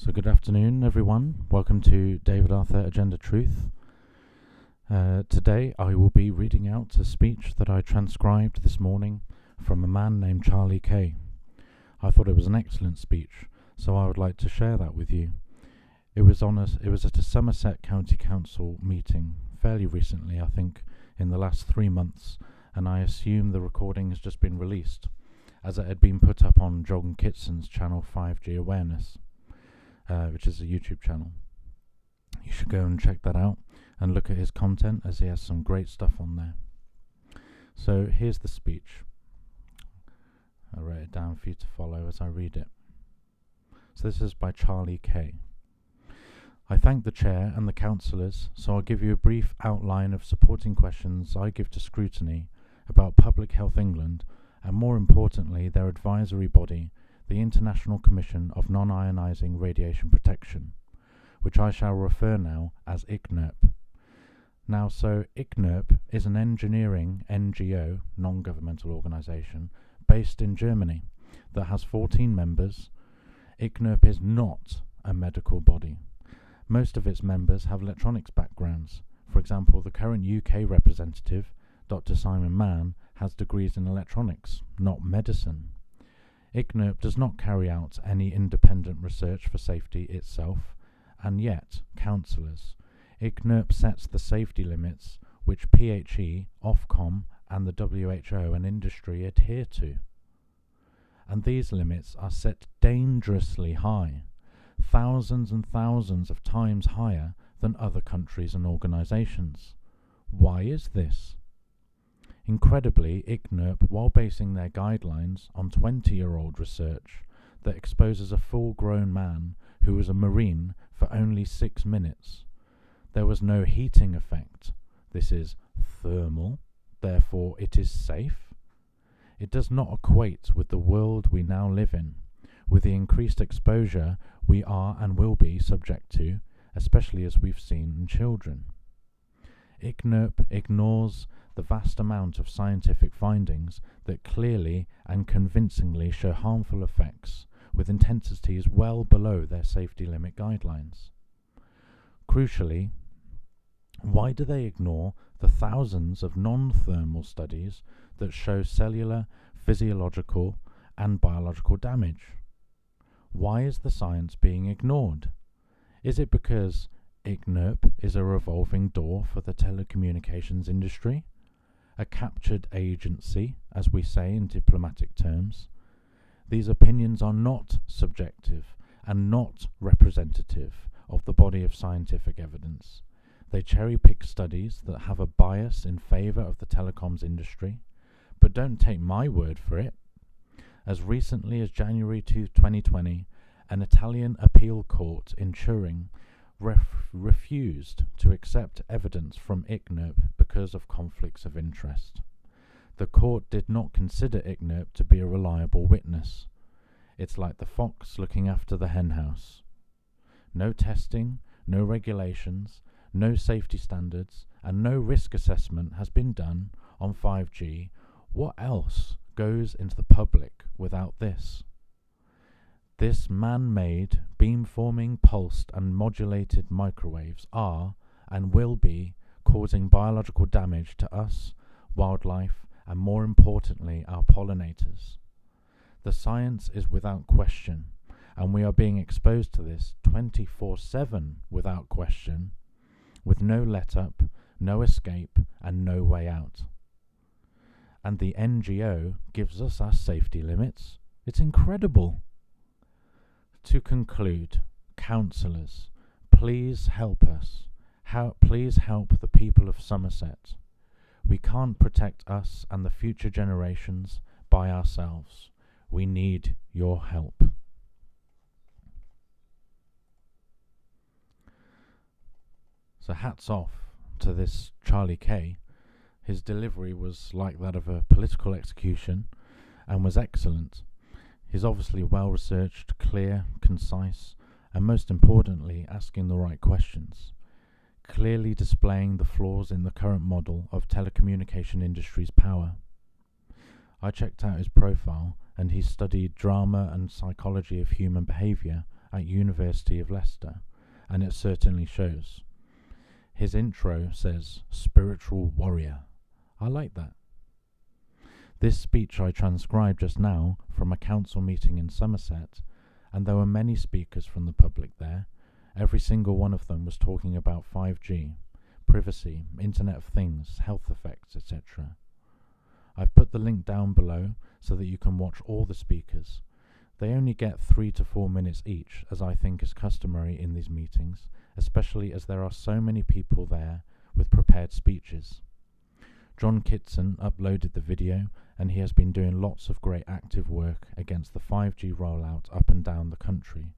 So good afternoon, everyone. Welcome to David Arthur Agenda Truth. Today I will be reading out a speech that I transcribed this morning from a man named Charlie Kay. I thought it was an excellent speech, so I would like to share that with you. It was at a Somerset County Council meeting fairly recently, I think in the last 3 months, and I assume the recording has just been released, as it had been put up on John Kitson's channel 5G Awareness, which is a YouTube channel. You should go and check that out and look at his content, as he has some great stuff on there. So here's the speech. I wrote it down for you to follow as I read it. So this is by Charlie Kay. I thank the chair and the councillors, so I'll give you a brief outline of supporting questions I give to Scrutiny about Public Health England, and more importantly their advisory body, the International Commission of Non-Ionising Radiation Protection, which I shall refer now as ICNIRP. Now, so ICNIRP is an engineering NGO, non-governmental organisation, based in Germany that has 14 members. ICNIRP is not a medical body. Most of its members have electronics backgrounds. For example, the current UK representative, Dr. Simon Mann, has degrees in electronics, not medicine. ICNIRP does not carry out any independent research for safety itself, and yet, councillors, ICNIRP sets the safety limits which PHE, Ofcom, and the WHO and industry adhere to. And these limits are set dangerously high, thousands and thousands of times higher than other countries and organisations. Why is this? Incredibly, ICNIRP, while basing their guidelines on 20-year-old research that exposes a full-grown man who was a Marine for only 6 minutes, there was no heating effect. This is thermal, therefore it is safe. It does not equate with the world we now live in, with the increased exposure we are and will be subject to, especially as we've seen in children. ICNIRP ignores the vast amount of scientific findings that clearly and convincingly show harmful effects with intensities well below their safety limit guidelines. Crucially, why do they ignore the thousands of non-thermal studies that show cellular, physiological and biological damage? Why is the science being ignored? Is it because ICNIRP is a revolving door for the telecommunications industry? A captured agency, as we say in diplomatic terms? These opinions are not subjective and not representative of the body of scientific evidence. They cherry-pick studies that have a bias in favour of the telecoms industry, but don't take my word for it. As recently as January 2020, an Italian appeal court in Turin refused to accept evidence from ICNIRP because of conflicts of interest. The court did not consider ICNIRP to be a reliable witness. It's like the fox looking after the henhouse. No testing, no regulations, no safety standards, and no risk assessment has been done on 5G. What else goes into the public without this? This man-made, beam-forming, pulsed and modulated microwaves are, and will be, causing biological damage to us, wildlife, and more importantly, our pollinators. The science is without question, and we are being exposed to this 24/7 without question, with no let-up, no escape, and no way out. And the NGO gives us our safety limits. It's incredible. To conclude, councillors, please help us. Please help the people of Somerset. We can't protect us and the future generations by ourselves. We need your help. So hats off to this Charlie Kay. His delivery was like that of a political execution and was excellent. He's obviously well-researched, clear, concise, and most importantly, asking the right questions, clearly displaying the flaws in the current model of telecommunication industry's power. I checked out his profile, and he studied drama and psychology of human behaviour at University of Leicester, and it certainly shows. His intro says, "Spiritual warrior." I like that. This speech I transcribed just now from a council meeting in Somerset, and there were many speakers from the public there. Every single one of them was talking about 5G, privacy, Internet of Things, health effects, etc. I've put the link down below so that you can watch all the speakers. They only get 3 to 4 minutes each, as I think is customary in these meetings, especially as there are so many people there with prepared speeches. John Kitson uploaded the video, and he has been doing lots of great active work against the 5G rollout up and down the country.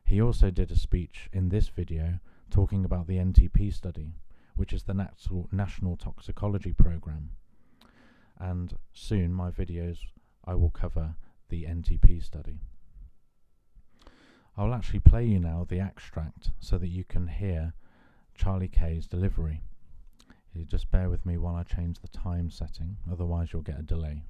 He also did a speech in this video talking about the NTP study, which is the National Toxicology Programme. And soon my videos I will cover the NTP study. I will actually play you now the extract so that you can hear Charlie Kay's delivery. You just bear with me while I change the time setting, otherwise you'll get a delay.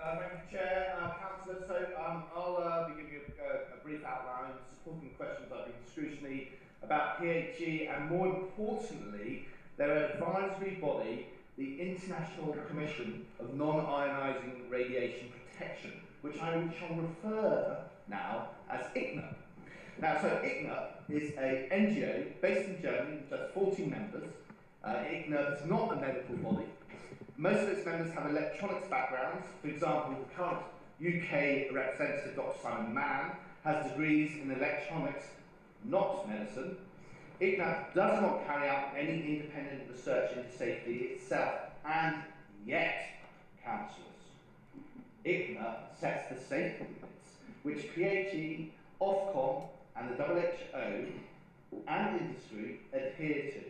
Thank you, Chair. Councillors, so I'll be giving you a brief outline, supporting questions like in scrutiny about PHE and, more importantly, their advisory body, the International Commission of Non-Ionising Radiation Protection, which I shall refer now as ICNUP. Now, so ICNUP is an NGO based in Germany, which has 14 members. ICNUP is not a medical body. Most of its members have electronics backgrounds. For example, the current UK representative, Dr. Simon Mann, has degrees in electronics, not medicine. ICNUP does not carry out any independent research into safety itself, and yet, councillors, ICNUP sets the safety limits, which PHE, Ofcom, and the WHO and industry adhere to.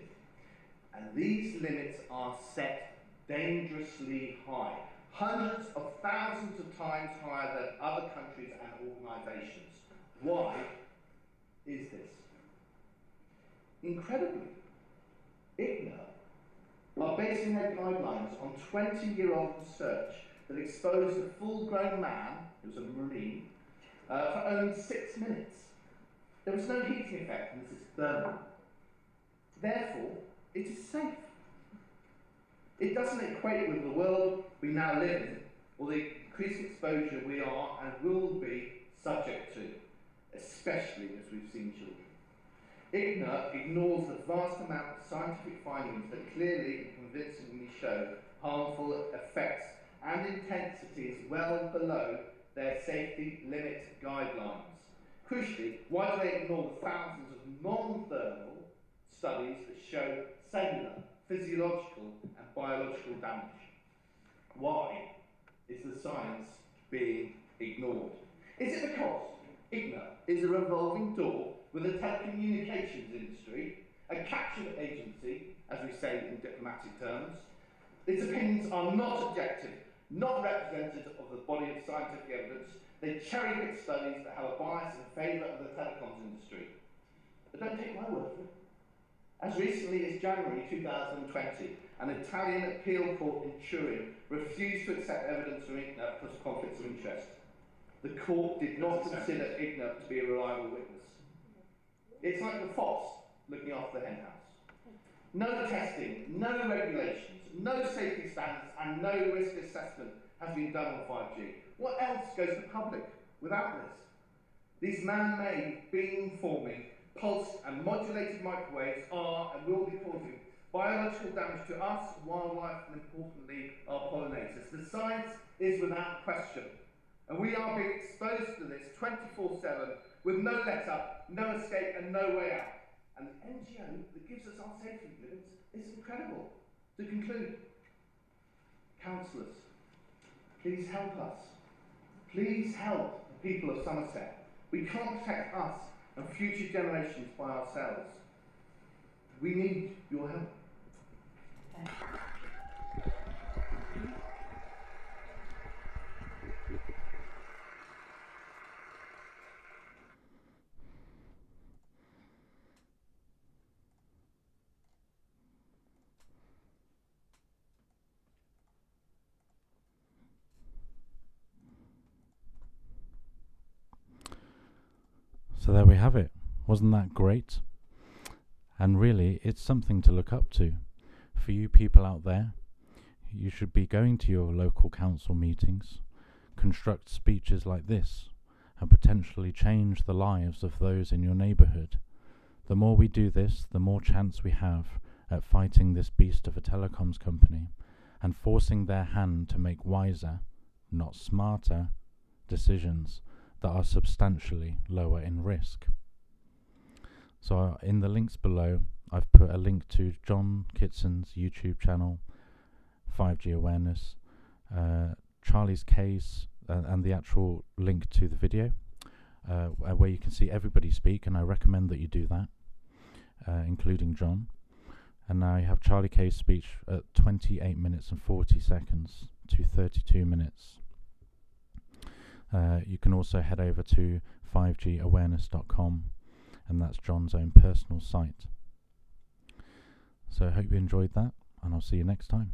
And these limits are set dangerously high, hundreds of thousands of times higher than other countries and organisations. Why is this? Incredibly, ICNUP are basing their guidelines on 20-year-old research that exposed a full-grown man, who was a Marine, for only 6 minutes. There was no heating effect, and this is thermal. Therefore, it is safe. It doesn't equate with the world we now live in, or the increased exposure we are and will be subject to, especially as we've seen children. ICNUP ignores the vast amount of scientific findings that clearly and convincingly show harmful effects and intensities well below their safety limit guidelines. Crucially, why do they ignore the thousands of non-thermal studies that show cellular, physiological and biological damage? Why is the science being ignored? Is it because ICNUP is a revolving door with the telecommunications industry, a captured agency, as we say in diplomatic terms? Its opinions are not objective, not representative of the body of scientific evidence. They cherry-pick studies that have a bias in favour of the telecoms industry. But don't take my word for it. As recently as January 2020, an Italian appeal court in Turin refused to accept evidence from ICNUP because of conflicts of interest. The court did not consider ICNUP to be a reliable witness. It's like the fox looking after the henhouse. No testing, no regulations, no safety standards, and no risk assessment has been done on 5G. What else goes to public without this? These man-made, beam-forming, pulsed and modulated microwaves are and will be causing biological damage to us, wildlife, and importantly, our pollinators. The science is without question, and we are being exposed to this 24/7 with no let-up, no escape, and no way out. And the NGO that gives us our safety limits is incredible. To conclude, councillors, please help us. Please help the people of Somerset. We can't protect us and future generations by ourselves. We need your help. So there we have it. Wasn't that great? And really, it's something to look up to. For you people out there, you should be going to your local council meetings, construct speeches like this, and potentially change the lives of those in your neighbourhood. The more we do this, the more chance we have at fighting this beast of a telecoms company and forcing their hand to make wiser, not smarter, decisions that are substantially lower in risk. So in the links below, I've put a link to John Kitson's YouTube channel, 5G Awareness, Charlie's case, and the actual link to the video, where you can see everybody speak, and I recommend that you do that, including John. And now you have Charlie K's speech at 28 minutes and 40 seconds to 32 minutes. You can also head over to 5gawareness.com, and that's John's own personal site. So I hope you enjoyed that, and I'll see you next time.